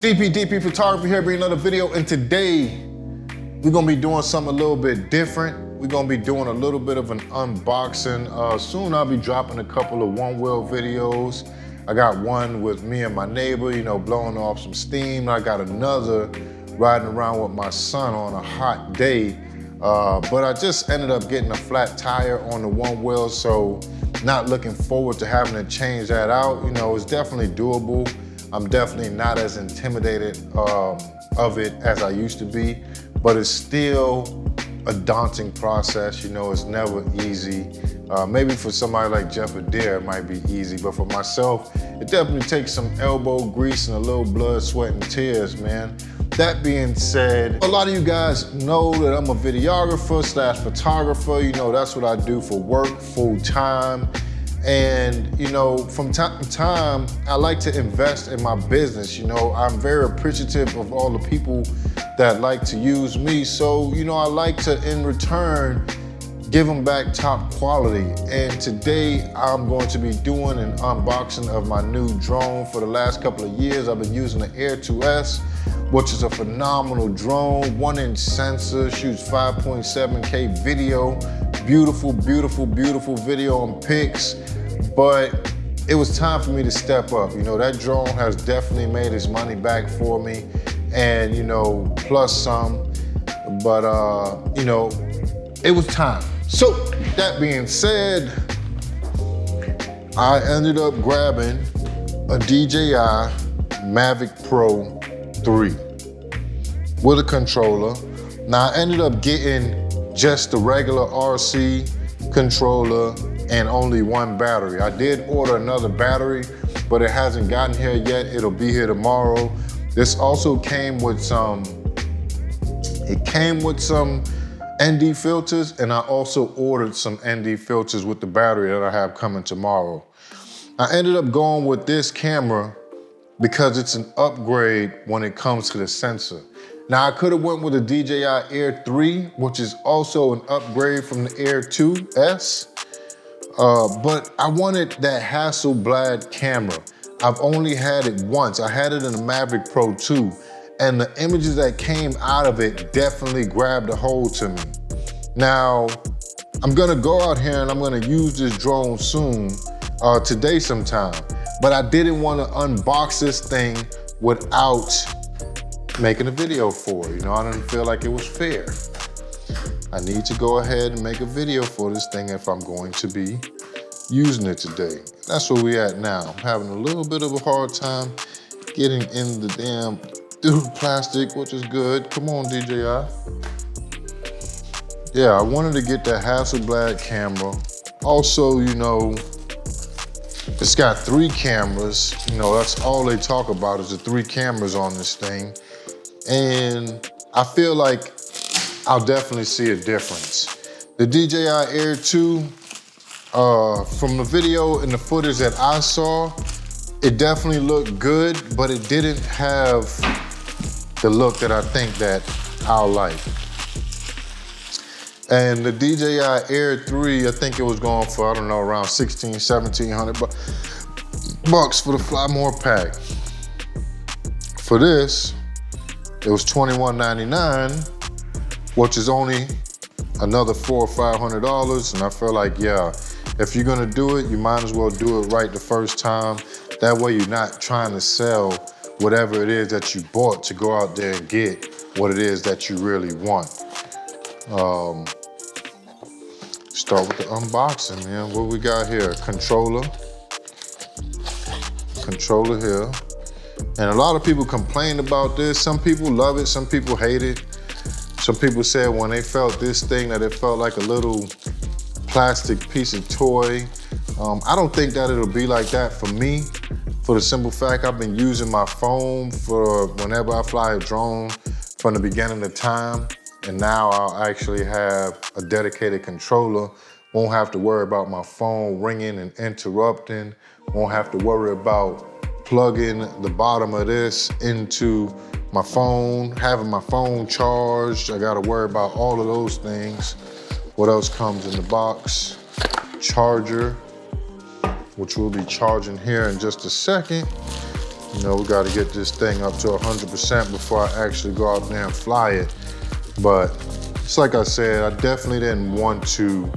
DP Photography here, bringing another video, and today we're gonna be doing something a little bit different. We're gonna be doing a little bit of an unboxing. Soon I'll be dropping a couple of one-wheel videos. I got one with me and my neighbor, you know, blowing off some steam. I got another riding around with my son on a hot day. But I just ended up getting a flat tire on the one wheel, so not looking forward to having to change that out. You know, it's definitely doable. I'm definitely not as intimidated of it as I used to be, but it's still a daunting process. You know, it's never easy. Maybe for somebody like Jeff Adair, it might be easy, but for myself, it definitely takes some elbow grease and a little blood, sweat, and tears, man. That being said, a lot of you guys know that I'm a videographer slash photographer. You know, that's what I do for work, full time. And, you know, from time to time, I like to invest in my business. You know, I'm very appreciative of all the people that like to use me. So, you know, I like to, in return, give them back top quality. And today I'm going to be doing an unboxing of my new drone. For the last couple of years, I've been using the Air 2S, which is a phenomenal drone, 1-inch sensor, shoots 5.7K video, beautiful, beautiful, beautiful video and pics. But it was time for me to step up. You know, that drone has definitely made its money back for me, and, you know, plus some, but, you know, it was time. So, that being said, I ended up grabbing a DJI Mavic Pro 3 with a controller. Now, I ended up getting just the regular RC controller and only one battery. I did order another battery, but it hasn't gotten here yet. It'll be here tomorrow. This also came with some, ND filters, and I also ordered some ND filters with the battery that I have coming tomorrow. I ended up going with this camera because it's an upgrade when it comes to the sensor. Now, I could have went with the DJI Air 3, which is also an upgrade from the Air 2S, but I wanted that Hasselblad camera. I've only had it once. I had it in the Mavic Pro 2, and the images that came out of it definitely grabbed a hold to me. Now, I'm gonna go out here and I'm gonna use this drone soon, today sometime, but I didn't wanna unbox this thing without making a video for it. You know, I didn't feel like it was fair. I need to go ahead and make a video for this thing if I'm going to be using it today. That's where we at now. I'm having a little bit of a hard time getting in the damn through plastic, which is good. Come on, DJI. Yeah, I wanted to get that Hasselblad camera. Also, you know, it's got 3 cameras. You know, that's all they talk about is the 3 cameras on this thing. And I feel like I'll definitely see a difference. The DJI Air 2, from the video and the footage that I saw, it definitely looked good, but it didn't have the look that I think that I'll like. And the DJI Air 3, I think it was going for, I don't know, around $1,700 bucks for the Fly More pack. For this, it was $21.99, which is only another $400 or $500. And I feel like, yeah, if you're gonna do it, you might as well do it right the first time. That way you're not trying to sell whatever it is that you bought to go out there and get what it is that you really want. Start with the unboxing, man. What we got here? Controller here. And a lot of people complain about this. Some people love it, some people hate it. Some people said when they felt this thing that it felt like a little plastic piece of toy. I don't think that it'll be like that for me, for the simple fact I've been using my phone for whenever I fly a drone from the beginning of time, and now I'll actually have a dedicated controller. Won't have to worry about my phone ringing and interrupting. Won't have to worry about plugging the bottom of this into my phone, having my phone charged. I gotta worry about all of those things. What else comes in the box? Charger, which we'll be charging here in just a second. You know, we got to get this thing up to 100% before I actually go out there and fly it. But it's like I said, I definitely didn't want to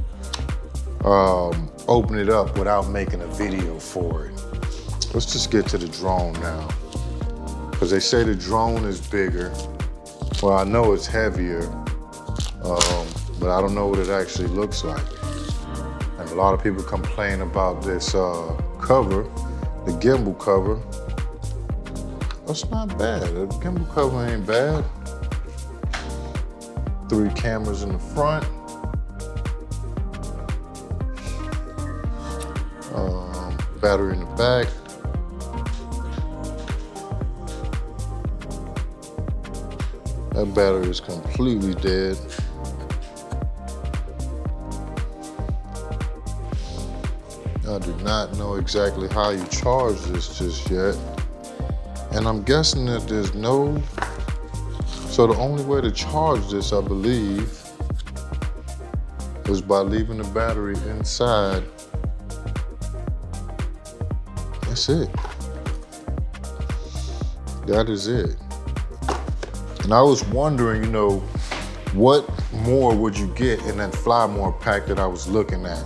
open it up without making a video for it. Let's just get to the drone now. Because they say the drone is bigger. Well, I know it's heavier, but I don't know what it actually looks like. And a lot of people complain about this cover, the gimbal cover. That's not bad. The gimbal cover ain't bad. 3 cameras in the front. Battery in the back. That battery is completely dead. I do not know exactly how you charge this just yet. And I'm guessing that there's no, so the only way to charge this, I believe, is by leaving the battery inside. That's it. That is it. And I was wondering, you know, what more would you get in that Fly More pack that I was looking at?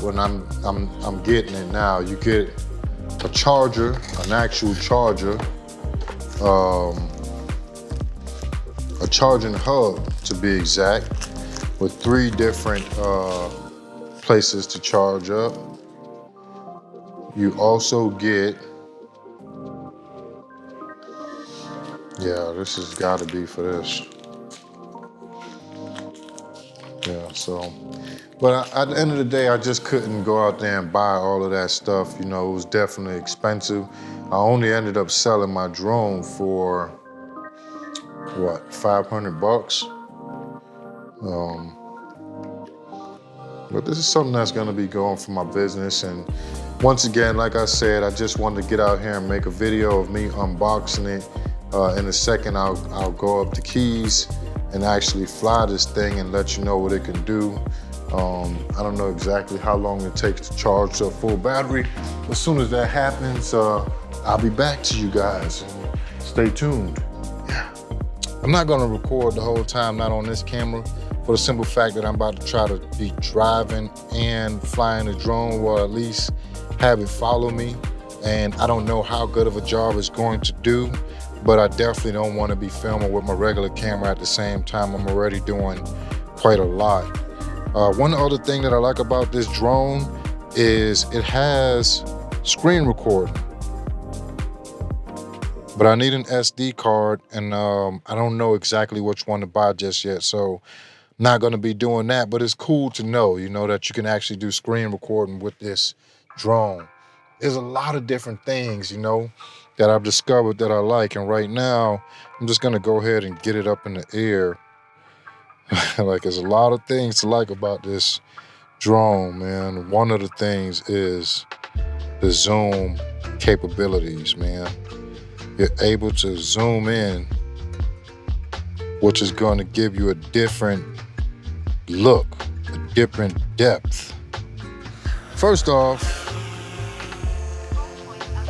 When I'm getting it now, you get a charger, an actual charger, a charging hub to be exact, with 3 different places to charge up. You also get, yeah, this has got to be for this. Yeah, so, but at the end of the day, I just couldn't go out there and buy all of that stuff. You know, it was definitely expensive. I only ended up selling my drone for, what, 500 bucks? But this is something that's gonna be going for my business. And once again, like I said, I just wanted to get out here and make a video of me unboxing it. In a second, I'll go up the keys and actually fly this thing and let you know what it can do. I don't know exactly how long it takes to charge to a full battery. As soon as that happens, I'll be back to you guys. Stay tuned. Yeah. I'm not gonna record the whole time, not on this camera, for the simple fact that I'm about to try to be driving and flying the drone, or at least have it follow me. And I don't know how good of a job it's going to do, but I definitely don't want to be filming with my regular camera at the same time. I'm already doing quite a lot. One other thing that I like about this drone is it has screen recording, but I need an SD card, and I don't know exactly which one to buy just yet, so not gonna be doing that. But it's cool to know, you know, that you can actually do screen recording with this drone. There's a lot of different things, you know, that I've discovered that I like, and right now I'm just gonna go ahead and get it up in the air. Like, there's a lot of things to like about this drone, man. One of the things is the zoom capabilities, man. You're able to zoom in, which is going to give you a different look, a different depth. First off,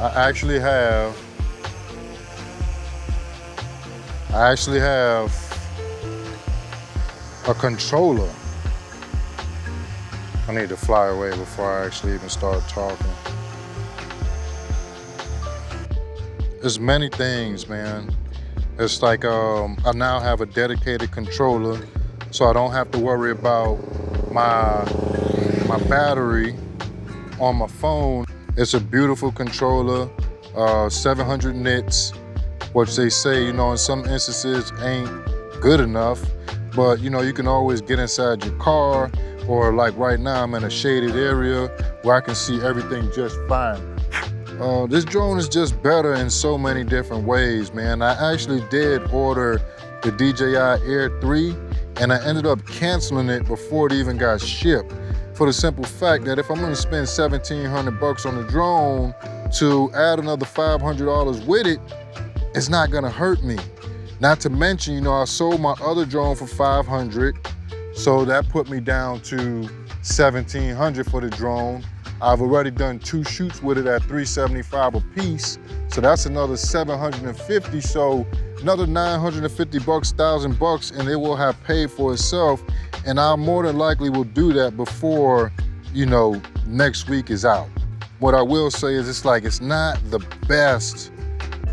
I actually have a controller. I need to fly away before I actually even start talking. There's many things, man. It's like I now have a dedicated controller, so I don't have to worry about my battery on my phone. It's a beautiful controller, 700 nits, which they say, you know, in some instances ain't good enough, but you know, you can always get inside your car, or like right now I'm in a shaded area where I can see everything just fine. This drone is just better in so many different ways, man. I actually did order the DJI Air 3, and I ended up canceling it before it even got shipped, for the simple fact that if I'm gonna spend 1,700 bucks on the drone, to add another $500 with it, it's not gonna hurt me. Not to mention, you know, I sold my other drone for 500, so that put me down to 1,700 for the drone. I've already done 2 shoots with it at $375 a piece. So that's another 750. So another 950 bucks, $1,000, and it will have paid for itself. And I more than likely will do that before, you know, next week is out. What I will say is it's not the best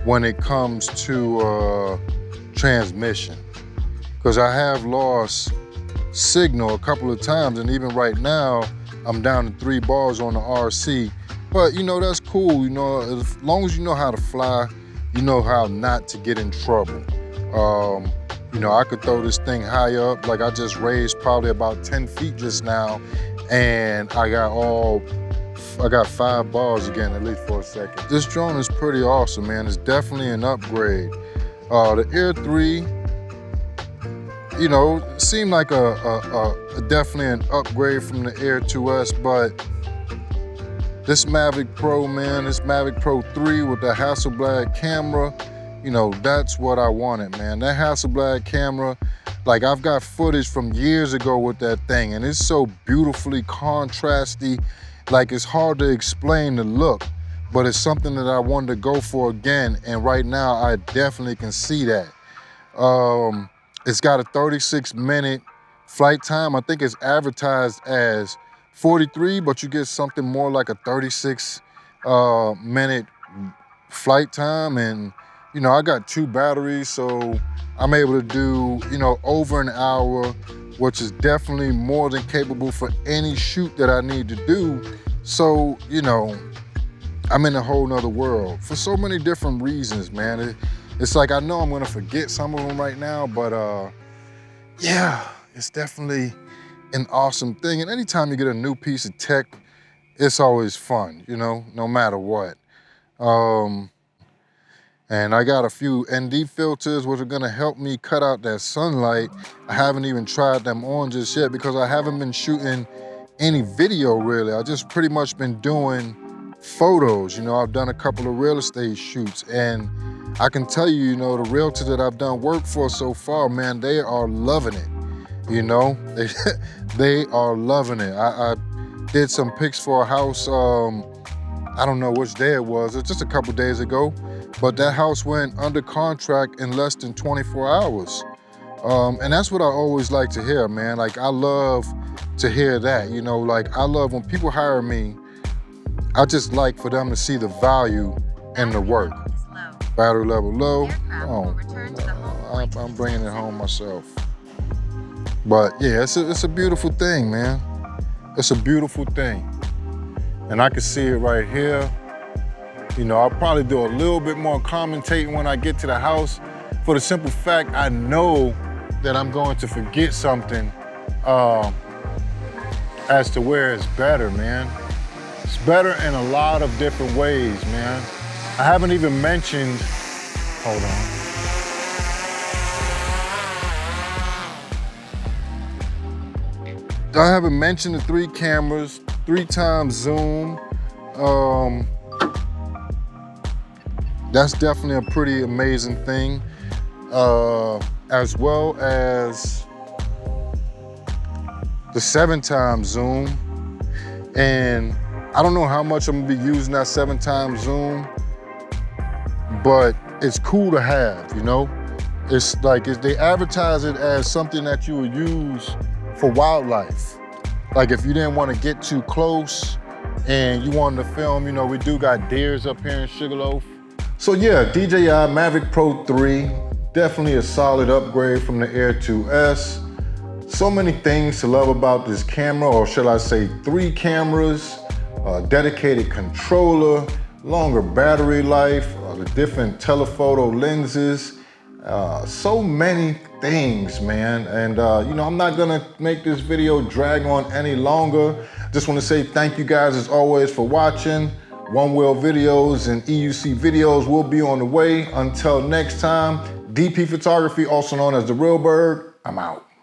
when it comes to transmission, because I have lost signal a couple of times, and even right now I'm down to 3 bars on the RC. But you know, that's cool. You know, as long as you know how to fly, you know how not to get in trouble. You know, I could throw this thing high up. Like I just raised probably about 10 feet just now, and I got 5 bars again, at least for a second. This drone is pretty awesome, man. It's definitely an upgrade. The Air 3, you know, seemed like definitely an upgrade from the Air 2S, but this Mavic Pro, man, this Mavic Pro 3 with the Hasselblad camera, you know, that's what I wanted, man. That Hasselblad camera, like I've got footage from years ago with that thing, and it's so beautifully contrasty. Like it's hard to explain the look, but it's something that I wanted to go for again, and right now I definitely can see that. It's got a 36-minute flight time. I think it's advertised as 43, but you get something more like a 36-minute flight time. And, you know, I got 2 batteries, so I'm able to do, you know, over an hour, which is definitely more than capable for any shoot that I need to do. So, you know, I'm in a whole nother world for so many different reasons, man. It's like I know I'm gonna forget some of them right now, but yeah, it's definitely an awesome thing. And anytime you get a new piece of tech, it's always fun, you know, no matter what. And I got a few ND filters which are gonna help me cut out that sunlight. I haven't even tried them on just yet because I haven't been shooting any video really. I just pretty much been doing photos. You know, I've done a couple of real estate shoots, and I can tell you, you know, the realtors that I've done work for so far, man, they are loving it. You know, they are loving it. I did some pics for a house, I don't know which day it was just a couple days ago, but that house went under contract in less than 24 hours. And that's what I always like to hear, man. Like, I love to hear that, you know, like I love when people hire me, I just like for them to see the value in the work. Battery level low. Oh, I'm bringing it home myself. But yeah, it's a beautiful thing, man. It's a beautiful thing. And I can see it right here. You know, I'll probably do a little bit more commentating when I get to the house, for the simple fact I know that I'm going to forget something as to where it's better, man. It's better in a lot of different ways, man. I haven't even mentioned, hold on. I haven't mentioned the 3 cameras, 3 times zoom. That's definitely a pretty amazing thing. As well as the 7 times zoom. And I don't know how much I'm gonna be using that 7 times zoom, but it's cool to have, you know? It's like, they advertise it as something that you would use for wildlife. Like if you didn't want to get too close and you wanted to film, you know, we do got deers up here in Sugarloaf. So yeah, DJI Mavic Pro 3, definitely a solid upgrade from the Air 2S. So many things to love about this camera, or should I say 3 cameras, a dedicated controller, longer battery life, the different telephoto lenses, so many things, man. And you know, I'm not gonna make this video drag on any longer. Just wanna say thank you guys as always for watching. One Wheel videos and EUC videos will be on the way. Until next time, DP Photography, also known as The Real Bird, I'm out.